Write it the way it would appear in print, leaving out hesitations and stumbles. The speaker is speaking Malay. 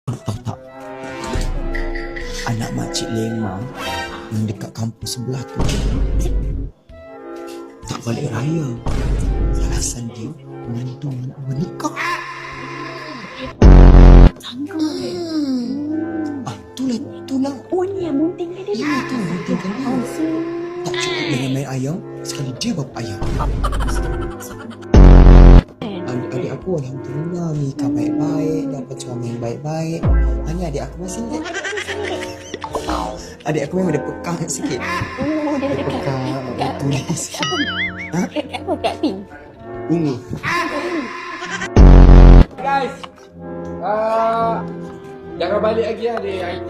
Tahu tak? Anak makcik Lema yang dekat kampus sebelah tu tak balik raya. Alasan dia menantu menikah. Itulah. Oh, ni yang bunting kan dia. Ya, tu bunting kan dia. Tak cukup dengan main ayam, sekali dia bapa ayam. Adik aku alhamdulillah nikah baik-baik, dapat suami yang baik-baik. Hanya adik aku masih ni. Adik aku memang ada pekak sikit. Oh, dia dekat. Pekak tulis. Ha? Kat apa? Kat pink. Ungu. Guys, jangan balik lagi lah di IT.